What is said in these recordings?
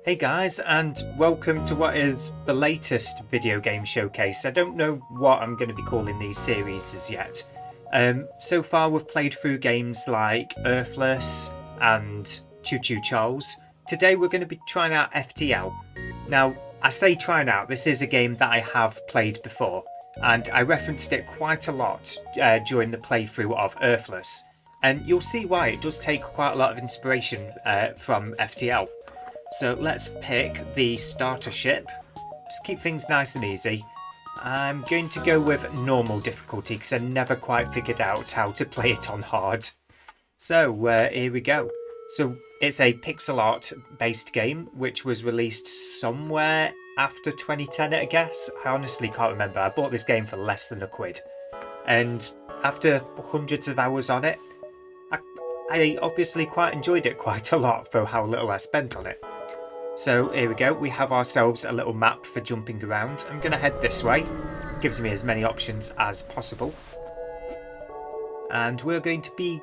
Hey guys, and welcome to what is the latest video game showcase. I don't know what I'm going to be calling these series as yet. So far we've played through games like Earthless and Choo Choo Charles. Today we're going to be trying out FTL. Now, I say trying out, this is a game that I have played before, and I referenced it quite a lot during the playthrough of Earthless. And you'll see why. It does take quite a lot of inspiration from FTL. So let's pick the starter ship. Just keep things nice and easy. I'm going to go with normal difficulty because I never quite figured out how to play it on hard. So here we go. So it's a pixel art based game which was released somewhere after 2010, I guess. I honestly can't remember. I bought this game for less than £1. And after hundreds of hours on it, I obviously quite enjoyed it quite a lot for how little I spent on it. So here we go, we have ourselves a little map for jumping around. I'm going to head this way, gives me as many options as possible. And we're going to be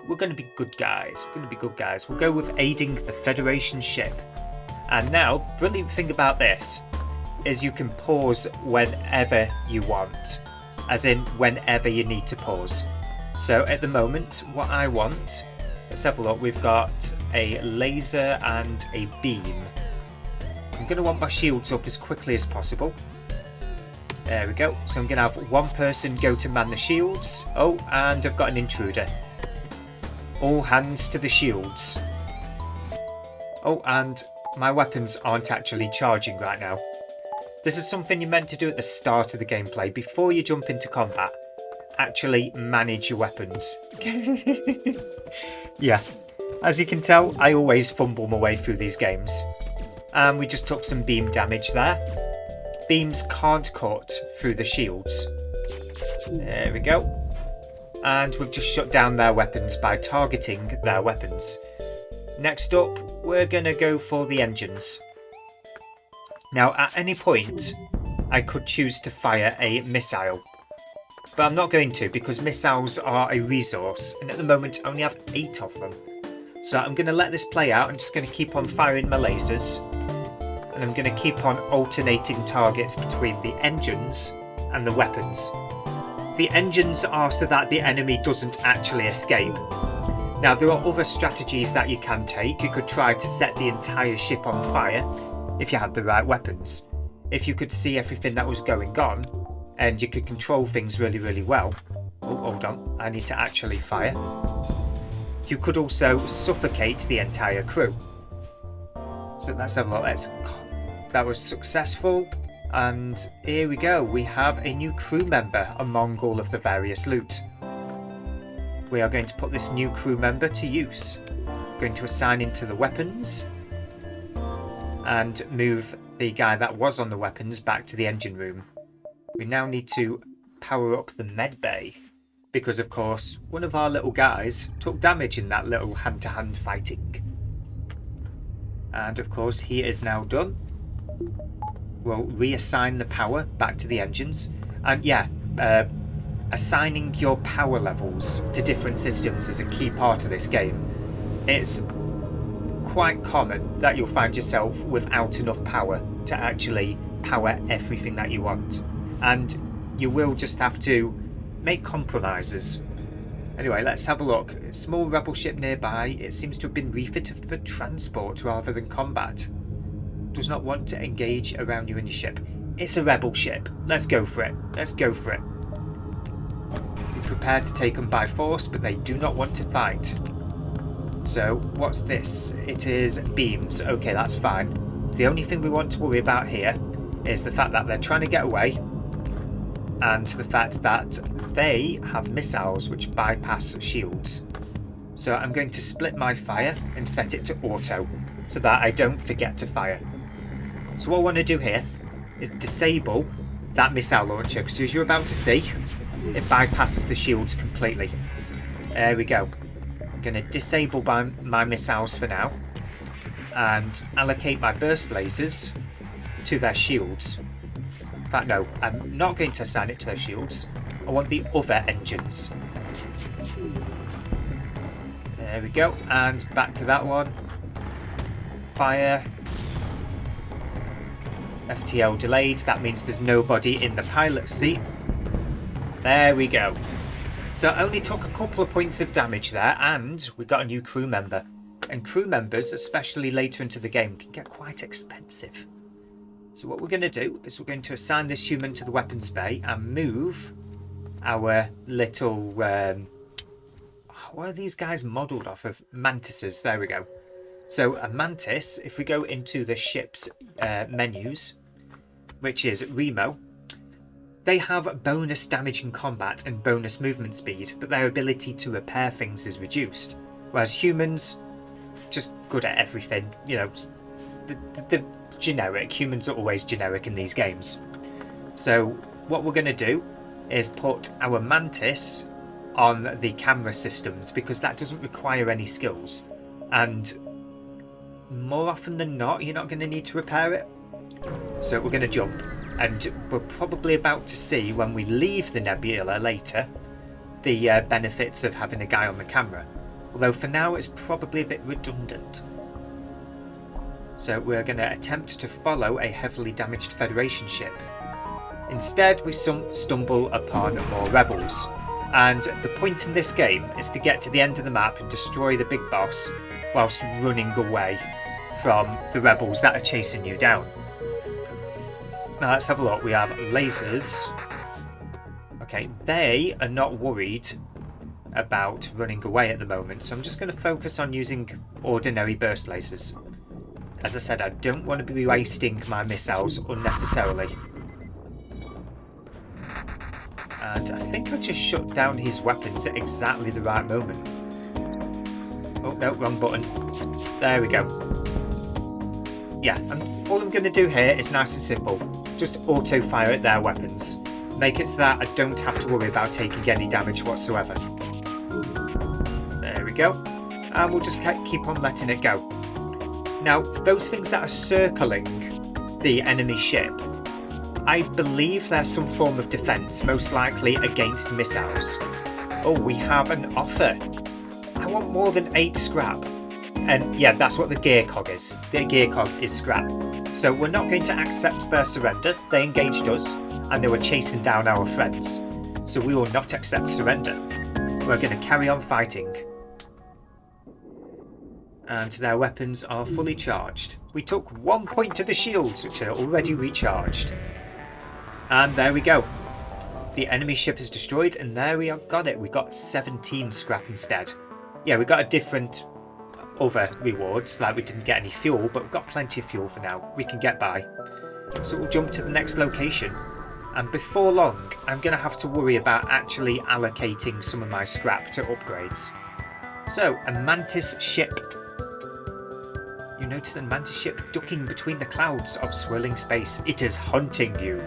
good guys. We'll go with aiding the Federation ship. And now, brilliant thing about this is you can pause whenever you want, as in whenever you need to pause. So at the moment, what I want, let's have a look, we've got a laser and a beam. I'm going to want my shields up as quickly as possible. There we go. So I'm going to have one person go to man the shields. Oh, and I've got an intruder. All hands to the shields. Oh, and my weapons aren't actually charging right now. This is something you're meant to do at the start of the gameplay before you jump into combat. Actually manage your weapons. Yeah, as you can tell, I always fumble my way through these games. And we just took some beam damage there. Beams can't cut through the shields. There we go. And we've just shut down their weapons by targeting their weapons. Next up, we're going to go for the engines. Now, at any point, I could choose to fire a missile. But I'm not going to because missiles are a resource. And at the moment, I only have 8 of them. So I'm going to let this play out. I'm just going to keep on firing my lasers. And I'm going to keep on alternating targets between the engines and the weapons. The engines are so that the enemy doesn't actually escape. Now, there are other strategies that you can take. You could try to set the entire ship on fire if you had the right weapons. If you could see everything that was going on and you could control things really, really well. Oh, hold on. I need to actually fire. You could also suffocate the entire crew. So let's have a look. That was successful, and here we go. We have a new crew member among all of the various loot. We are going to put this new crew member to use. Going to assign into the weapons and move the guy that was on the weapons back to the engine room. We now need to power up the med bay because, of course, one of our little guys took damage in that little hand-to-hand fighting. And of course, he is now done. We'll reassign the power back to the engines. And yeah, assigning your power levels to different systems is a key part of this game. It's quite common that you'll find yourself without enough power to actually power everything that you want. And you will just have to make compromises. Anyway, let's have a look. A small rebel ship nearby. It seems to have been refitted for transport rather than combat. Does not want to engage around you in your ship. It's a rebel ship. Let's go for it. Let's go for it. Be prepared to take them by force, but they do not want to fight. So, what's this? It is beams. Okay, that's fine. The only thing we want to worry about here is the fact that they're trying to get away, and the fact that they have missiles which bypass shields. So I'm going to split my fire and set it to auto so that I don't forget to fire. So what I want to do here is disable that missile launcher because, as you're about to see, it bypasses the shields completely. There we go. I'm going to disable my missiles for now and allocate my burst lasers to their shields. In fact, no, I'm not going to assign it to their shields. I want the other engines. There we go, and back to that one. Fire. FTL delayed. That means there's nobody in the pilot seat. There we go. So it only took a couple of points of damage there, and we got a new crew member. And crew members, especially later into the game, can get quite expensive. So what we're going to do is we're going to assign this human to the weapons bay and move our little... what are these guys modelled off of? Mantises. There we go. So a mantis, if we go into the ship's menus, which is Remo, they have bonus damage in combat and bonus movement speed, but their ability to repair things is reduced. Whereas humans, just good at everything. You know, the generic. Humans are always generic in these games. So what we're going to do is put our mantis on the camera systems, because that doesn't require any skills. And more often than not, you're not going to need to repair it. So we're going to jump. And we're probably about to see, when we leave the nebula later, the benefits of having a guy on the camera. Although for now it's probably a bit redundant. So we're going to attempt to follow a heavily damaged Federation ship. Instead we stumble upon more rebels. And the point in this game is to get to the end of the map and destroy the big boss whilst running away from the rebels that are chasing you down. Now let's have a look. We have lasers. Okay, they are not worried about running away at the moment, so I'm just going to focus on using ordinary burst lasers. As I said, I don't want to be wasting my missiles unnecessarily. And I think I just shut down his weapons at exactly the right moment. Oh no, wrong button. There we go. Yeah, all I'm going to do here is nice and simple. Just auto-fire at their weapons. Make it so that I don't have to worry about taking any damage whatsoever. There we go. And we'll just keep on letting it go. Now, those things that are circling the enemy ship, I believe there's some form of defence, most likely against missiles. Oh, we have an offer. I want more than 8 scrap. And yeah, that's what the gear cog is. The gear cog is scrap. So we're not going to accept their surrender. They engaged us and they were chasing down our friends. So we will not accept surrender. We're going to carry on fighting. And their weapons are fully charged. We took 1 point to the shields, which are already recharged. And there we go. The enemy ship is destroyed, and there we got it. We got 17 scrap instead. Yeah, we got a different other rewards, like we didn't get any fuel, but we've got plenty of fuel for now. We can get by. So we'll jump to the next location. And before long, I'm going to have to worry about actually allocating some of my scrap to upgrades. So, a mantis ship. You notice a mantis ship ducking between the clouds of swirling space. It is hunting you.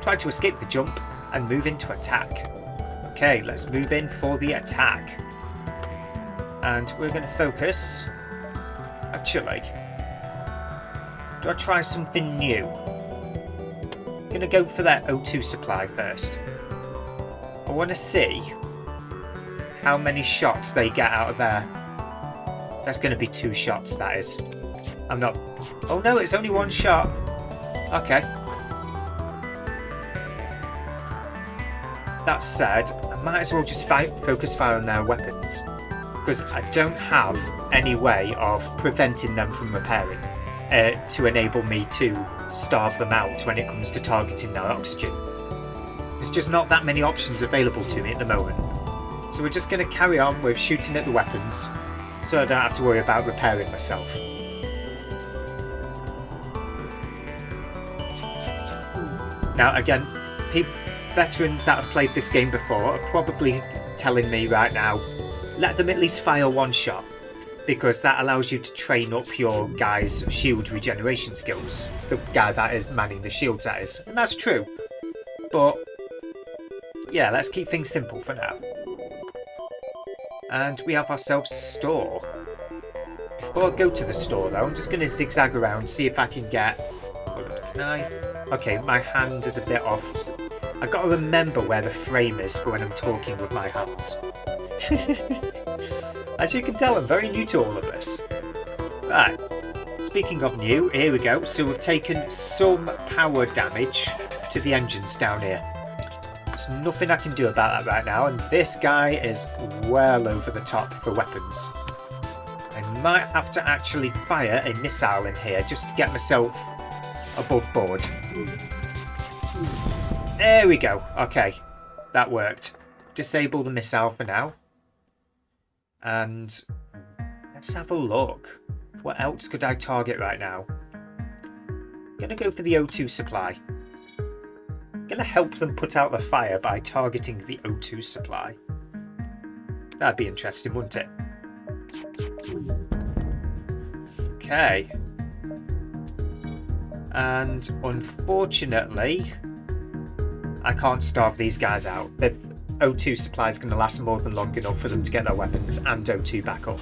Try to escape the jump and move into attack. Okay, let's move in for the attack. And we're going to focus. Actually, do I try something new? I'm going to go for that O2 supply first. I want to see how many shots they get out of there. That's going to be 2 shots, that is. I'm not... Oh no, it's only 1 shot. Okay. That said, I might as well just focus fire on their weapons, because I don't have any way of preventing them from repairing to enable me to starve them out when it comes to targeting their oxygen. There's just not that many options available to me at the moment. So we're just going to carry on with shooting at the weapons, so I don't have to worry about repairing myself. Now again, veterans that have played this game before are probably telling me right now, let them at least fire 1 shot, because that allows you to train up your guy's shield regeneration skills. The guy that is manning the shields, that is. And that's true. But yeah, let's keep things simple for now. And we have ourselves a store. Before I go to the store though, I'm just going to zigzag around, see if I can get... Hold on, can I? Okay, my hand is a bit off. I've got to remember where the frame is for when I'm talking with my hands. As you can tell, I'm very new to all of this. Right, let's speaking of new, here we go. So we've taken some power damage to the engines down here. There's nothing I can do about that right now, and this guy is well over the top for weapons. I might have to actually fire a missile in here just to get myself above board. There we go. Okay, that worked. Disable the missile for now. And let's have a look. What else could I target right now? I'm going to go for the O2 supply. I'm going to help them put out the fire by targeting the O2 supply. That'd be interesting, wouldn't it? Okay. And unfortunately, I can't starve these guys out. The O2 supply is going to last more than long enough for them to get their weapons and O2 back up.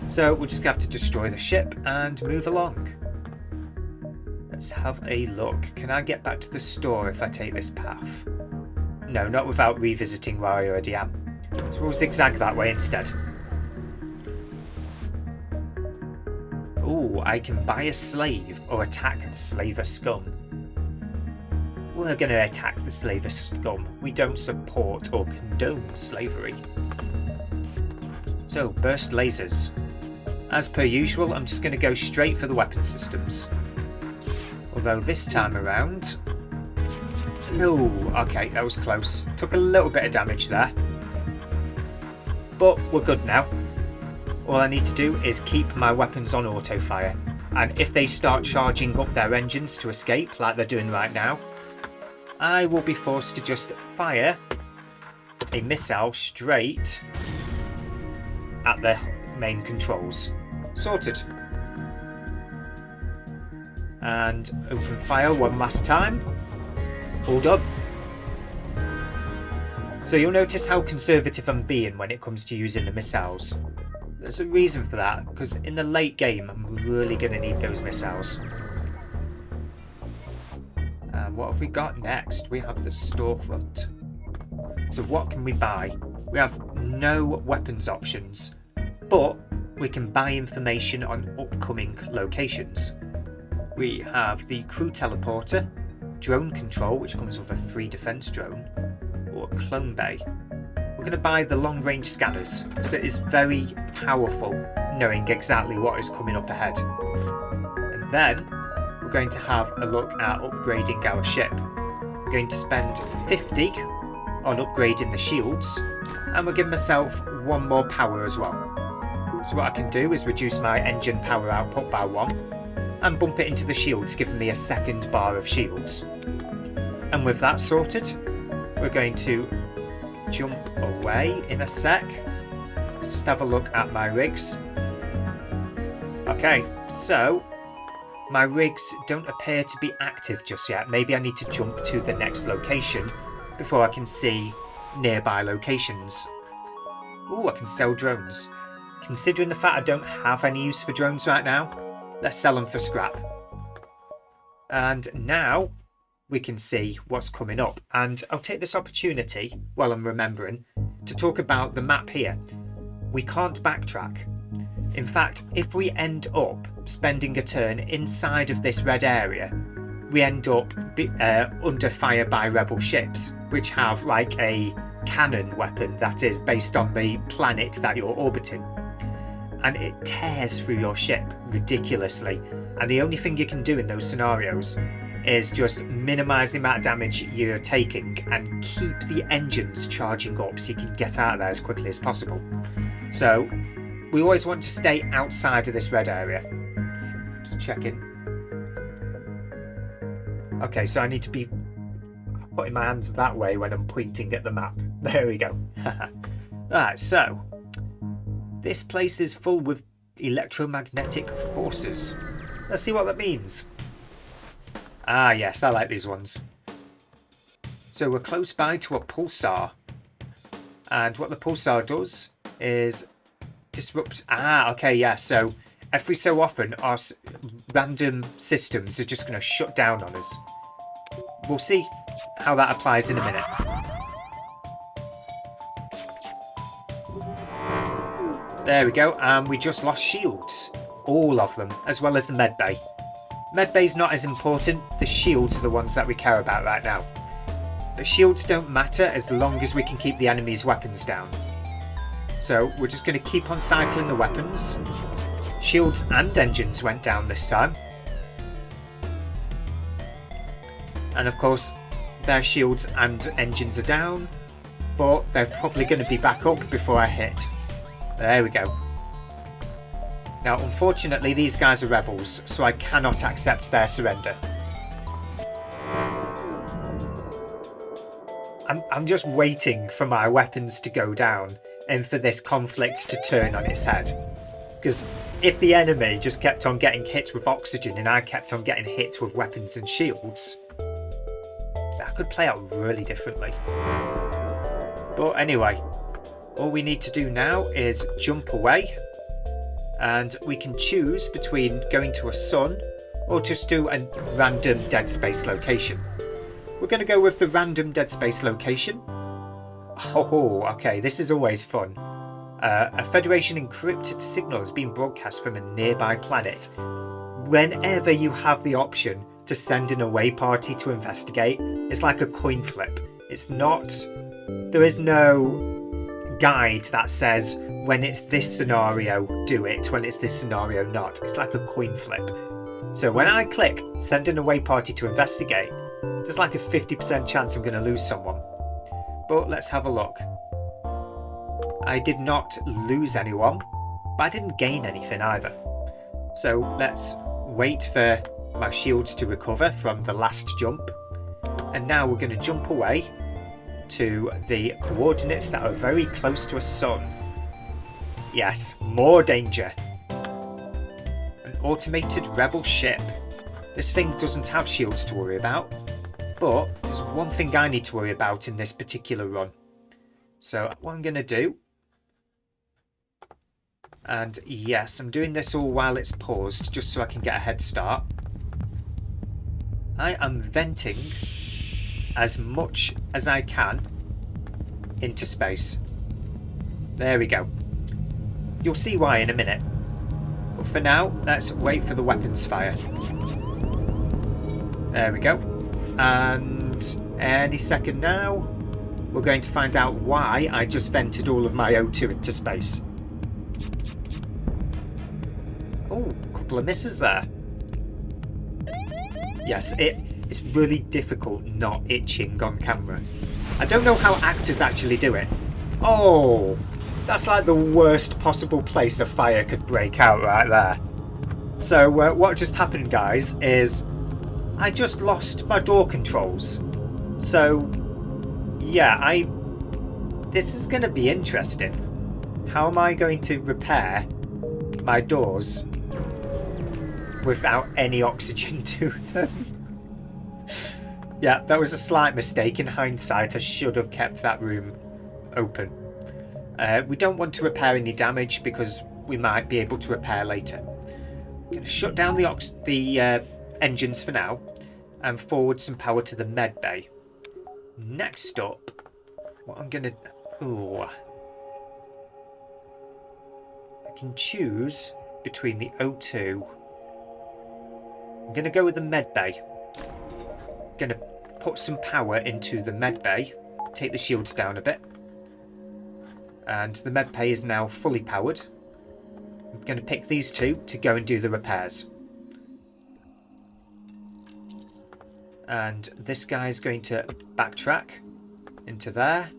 So we'll just have to destroy the ship and move along. Let's have a look. Can I get back to the store if I take this path? No, not without revisiting where I already am. So we'll zigzag that way instead. Ooh, I can buy a slave or attack the slaver scum. We're going to attack the slaver scum. We don't support or condone slavery. So, burst lasers. As per usual, I'm just going to go straight for the weapon systems. Although this time around... Oh, okay, that was close. Took a little bit of damage there. But we're good now. All I need to do is keep my weapons on auto fire. And if they start charging up their engines to escape, like they're doing right now, I will be forced to just fire a missile straight at the main controls. Sorted. And open fire one last time. All done. So you'll notice how conservative I'm being when it comes to using the missiles. There's a reason for that, because in the late game I'm really going to need those missiles. And what have we got next? We have the storefront. So what can we buy? We have no weapons options, but we can buy information on upcoming locations. We have the crew teleporter, drone control, which comes with a free defense drone, or clone bay. We're going to buy the long range scanners, because it is very powerful knowing exactly what is coming up ahead. And then we're going to have a look at upgrading our ship. We're going to spend 50 on upgrading the shields, and we'll give myself one more power as well. So what I can do is reduce my engine power output by 1 and bump it into the shields, giving me a second bar of shields. And with that sorted, we're going to jump away in a sec. Let's just have a look at my rigs. Okay, so my rigs don't appear to be active just yet. Maybe I need to jump to the next location before I can see nearby locations. Ooh, I can sell drones. Considering the fact I don't have any use for drones right now, let's sell them for scrap. And now we can see what's coming up. And I'll take this opportunity, while I'm remembering, to talk about the map here. We can't backtrack. In fact, if we end up spending a turn inside of this red area, we end up under fire by rebel ships, which have like a cannon weapon that is based on the planet that you're orbiting. And it tears through your ship ridiculously. And the only thing you can do in those scenarios is just minimise the amount of damage you're taking and keep the engines charging up so you can get out of there as quickly as possible. So we always want to stay outside of this red area. Just checking. Okay, so I need to be putting my hands that way when I'm pointing at the map. There we go. Alright, so this place is full with electromagnetic forces. Let's see what that means. Ah, yes, I like these ones. So we're close by to a pulsar. And what the pulsar does is disrupts... Ah, okay, yeah. So every so often, our random systems are just going to shut down on us. We'll see how that applies in a minute. There we go, and we just lost shields. all of them, as well as the medbay. Medbay's not as important, the shields are the ones that we care about right now. But shields don't matter as long as we can keep the enemy's weapons down. So we're just going to keep on cycling the weapons. Shields and engines went down this time. And of course, their shields and engines are down, but they're probably going to be back up before I hit. There we go. Now, unfortunately, these guys are rebels, so I cannot accept their surrender. I'm just waiting for my weapons to go down and for this conflict to turn on its head. Because if the enemy just kept on getting hit with oxygen and I kept on getting hit with weapons and shields, that could play out really differently. But anyway, all we need to do now is jump away, and we can choose between going to a sun or just do a random dead space location. We're going to go with the random dead space location. Oh, okay, this is always fun. A Federation encrypted signal has been broadcast from a nearby planet. Whenever you have the option to send an away party to investigate, it's like a coin flip. It's not... There is no guide that says when it's this scenario, do it. When it's this scenario, not. It's like a coin flip. So when I click send an away party to investigate, there's like a 50% chance I'm going to lose someone. But let's have a look. I did not lose anyone, but I didn't gain anything either. So let's wait for my shields to recover from the last jump. And now we're going to jump away to the coordinates that are very close to a sun. Yes, more danger. An automated rebel ship. This thing doesn't have shields to worry about, but there's one thing I need to worry about in this particular run. So what I'm going to do, and yes, I'm doing this all while it's paused just so I can get a head start. I am venting as much as I can into space. There we go. You'll see why in a minute. But for now, let's wait for the weapons fire. There we go. And any second now, we're going to find out why I just vented all of my O2 into space. Oh, a couple of misses there. Yes, it's really difficult not itching on camera. I don't know how actors actually do it. Oh, that's like the worst possible place a fire could break out right there. So what just happened, guys, is I just lost my door controls. So yeah, this is going to be interesting. How am I going to repair my doors without any oxygen to them? Yeah, that was a slight mistake. In hindsight, I should have kept that room open. We don't want to repair any damage because we might be able to repair later. I'm going to shut down the engines for now and forward some power to the med bay. Next up, what I'm going to... Ooh. I can choose between the O2. I'm going to go with the med bay. I'm going to put some power into the med bay, take the shields down a bit. And the med bay is now fully powered. I'm going to pick these two to go and do the repairs. And this guy's going to backtrack into there.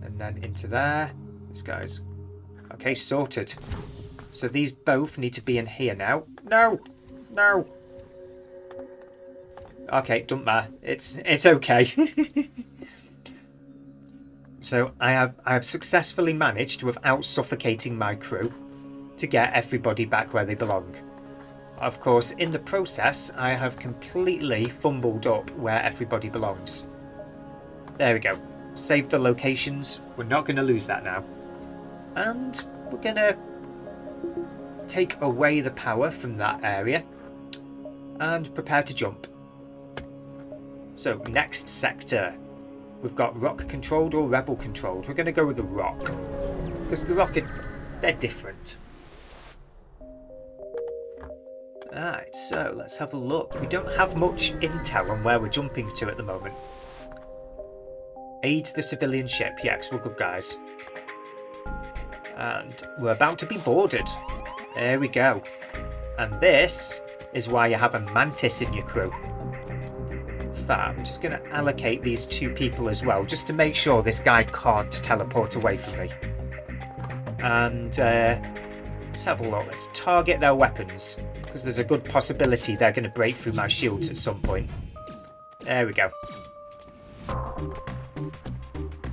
And then into there. This guy's... Okay, sorted. So these both need to be in here now. No! No! Okay, don't matter. It's okay. So I have successfully managed, without suffocating my crew, to get everybody back where they belong. Of course, in the process, I have completely fumbled up where everybody belongs. There we go. Save the locations. We're not going to lose that now. And we're going to take away the power from that area and prepare to jump. So, next sector. We've got rock controlled or rebel controlled. We're going to go with the rock. Because the rock, they're different. Right, so let's have a look. We don't have much intel on where we're jumping to at the moment. Aid the civilian ship. Yeah, 'cause we're good guys. And we're about to be boarded. There we go. And this is why you have a mantis in your crew. In fact, I'm just going to allocate these 2 people as well, just to make sure this guy can't teleport away from me. And let's have a look. Let's target their weapons, because there's a good possibility they're going to break through my shields at some point. There we go.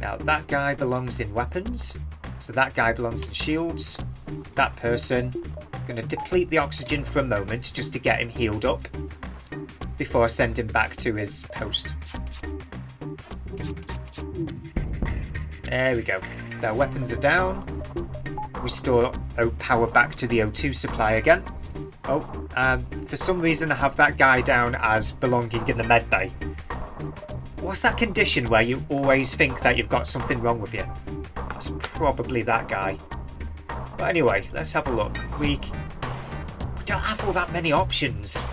Now that guy belongs in weapons, so that guy belongs in shields. That person, going to deplete the oxygen for a moment just to get him healed up before I send him back to his post. There we go. Their weapons are down. Restore power back to the O2 supply again. Oh, for some reason I have that guy down as belonging in the med bay. What's that condition where you always think that you've got something wrong with you? That's probably that guy. But anyway, let's have a look. We don't have all that many options.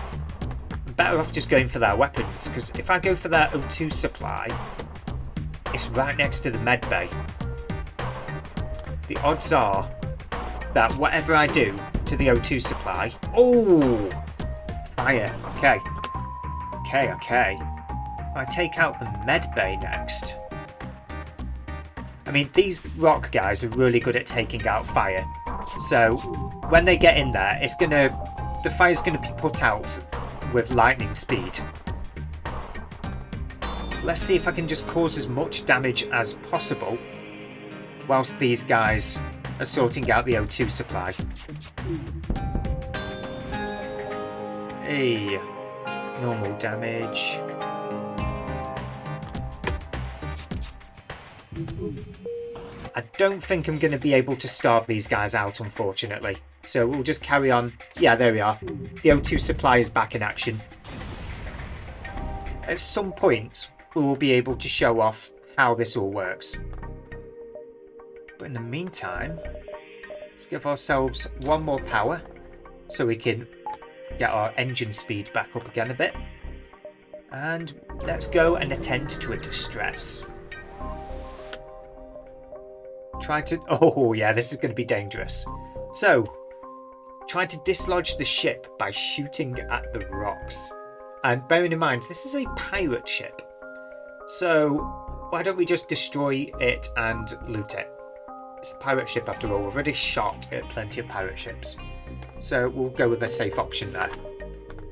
I'm better off just going for their weapons, because if I go for their O2 supply, it's right next to the med bay. The odds are that whatever I do to the O2 supply... Oh! Fire. Okay. Okay. If I take out the med bay next... I mean, these rock guys are really good at taking out fire. So, when they get in there, the fire's gonna be put out with lightning speed. Let's see if I can just cause as much damage as possible whilst these guys are sorting out the O2 supply. Hey, normal damage. I don't think I'm going to be able to starve these guys out, unfortunately. So we'll just carry on. Yeah, there we are. The O2 supply is back in action. At some point, we will be able to show off how this all works. But in the meantime, let's give ourselves 1 more power so we can get our engine speed back up again a bit. And let's go and attend to a distress. Oh yeah, this is going to be dangerous. So, try to dislodge the ship by shooting at the rocks. And bearing in mind, this is a pirate ship. So, why don't we just destroy it and loot it? It's a pirate ship after all. We've already shot at plenty of pirate ships. So, we'll go with a safe option there.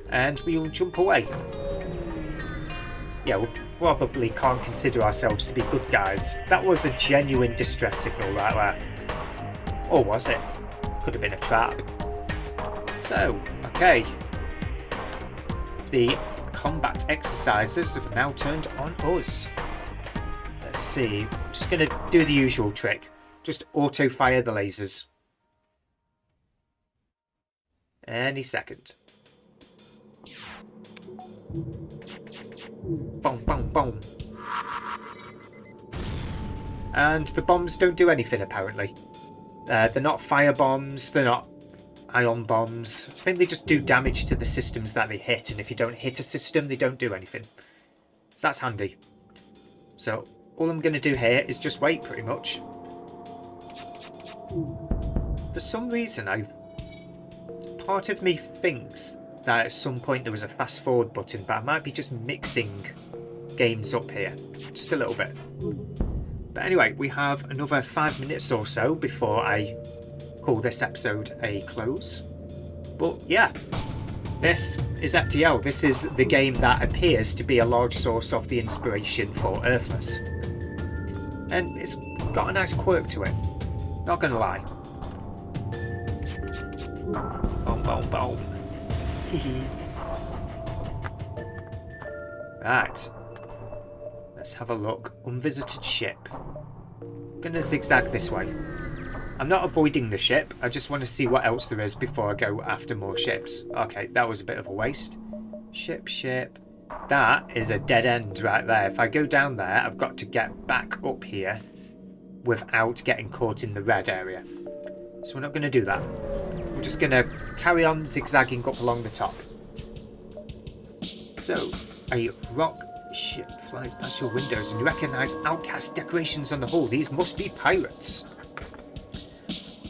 And we'll jump away. Yeah, we probably can't consider ourselves to be good guys. That was a genuine distress signal right there. Or was it? Could have been a trap. So, okay. The combat exercises have now turned on us. Let's see. I'm just going to do the usual trick. Just auto-fire the lasers. Any second. Boom, boom, boom. And the bombs don't do anything, apparently. They're not fire bombs, they're not ion bombs. I think they just do damage to the systems that they hit, and if you don't hit a system, they don't do anything. So that's handy. So all I'm going to do here is just wait, pretty much. For some reason, part of me thinks that at some point there was a fast forward button, but I might be just mixing games up here just a little bit. But anyway, we have another 5 minutes or so before I call this episode a close. But yeah, this is FTL. This is the game that appears to be a large source of the inspiration for Earthless, and it's got a nice quirk to it, not gonna lie. Boom, boom, boom. Right, let's have a look. Unvisited ship. I'm gonna zigzag this way. I'm not avoiding the ship, I just want to see what else there is before I go after more ships. Okay, that was a bit of a waste. Ship. That is a dead end right there. If I go down there, I've got to get back up here without getting caught in the red area. So we're not going to do that. We're I'm just going to carry on zigzagging up along the top. So, a rock ship flies past your windows and you recognise outcast decorations on the hull. These must be pirates.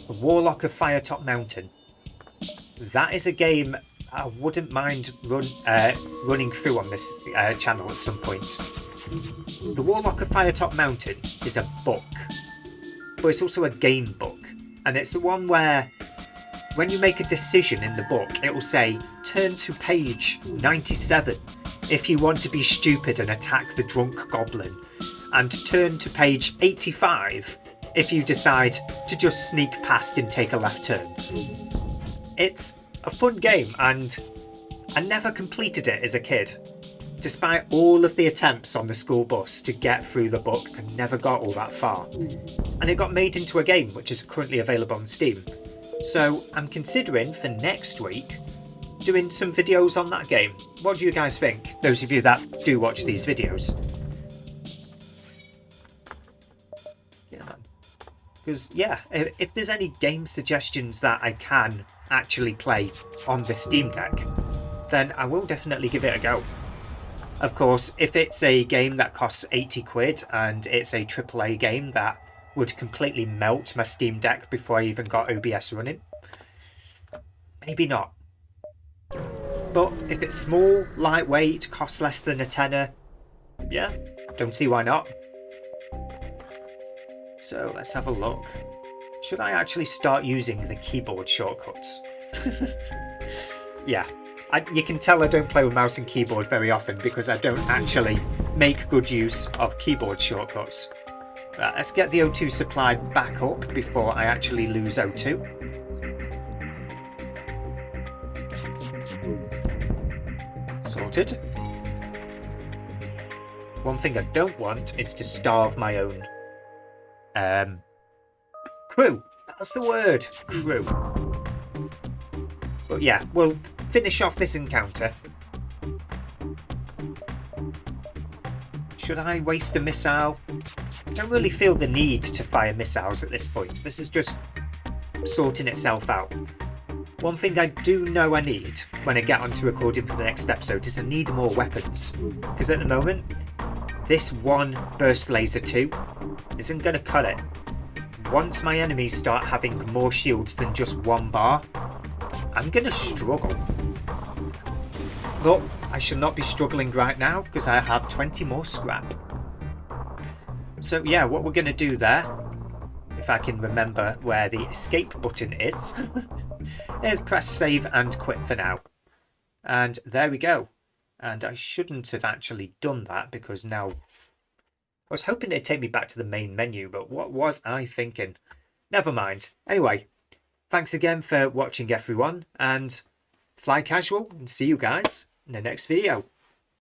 The Warlock of Firetop Mountain. That is a game I wouldn't mind running through on this channel at some point. The Warlock of Firetop Mountain is a book, but it's also a game book. And it's the one where, when you make a decision in the book, it will say, turn to page 97 if you want to be stupid and attack the drunk goblin, and turn to page 85 if you decide to just sneak past and take a left turn. It's a fun game, and I never completed it as a kid. Despite all of the attempts on the school bus to get through the book, I never got all that far. And it got made into a game which is currently available on Steam. So I'm considering for next week doing some videos on that game. What do you guys think? Those of you that do watch these videos. Yeah, man. Because, yeah, if there's any game suggestions that I can actually play on the Steam Deck, then I will definitely give it a go. Of course, if it's a game that costs 80 quid and it's a AAA game that would completely melt my Steam Deck before I even got OBS running, maybe not. But if it's small, lightweight, costs less than a tenner, yeah, don't see why not. So let's have a look. Should I actually start using the keyboard shortcuts? Yeah, you can tell I don't play with mouse and keyboard very often because I don't actually make good use of keyboard shortcuts. Right, let's get the O2 supply back up before I actually lose O2. Sorted. One thing I don't want is to starve my own crew. That's the word, crew. But yeah, we'll finish off this encounter. Should I waste a missile? I don't really feel the need to fire missiles at this point. This is just sorting itself out. One thing I do know I need when I get onto recording for the next episode is I need more weapons. Because at the moment, this one burst laser 2 isn't going to cut it. Once my enemies start having more shields than just one bar, I'm going to struggle. But I should not be struggling right now because I have 20 more scrap. So yeah, what we're going to do there, if I can remember where the escape button is, is press save and quit for now. And there we go. And I shouldn't have actually done that because now I was hoping it'd take me back to the main menu, but what was I thinking? Never mind. Anyway, thanks again for watching everyone, and fly casual, and see you guys in the next video.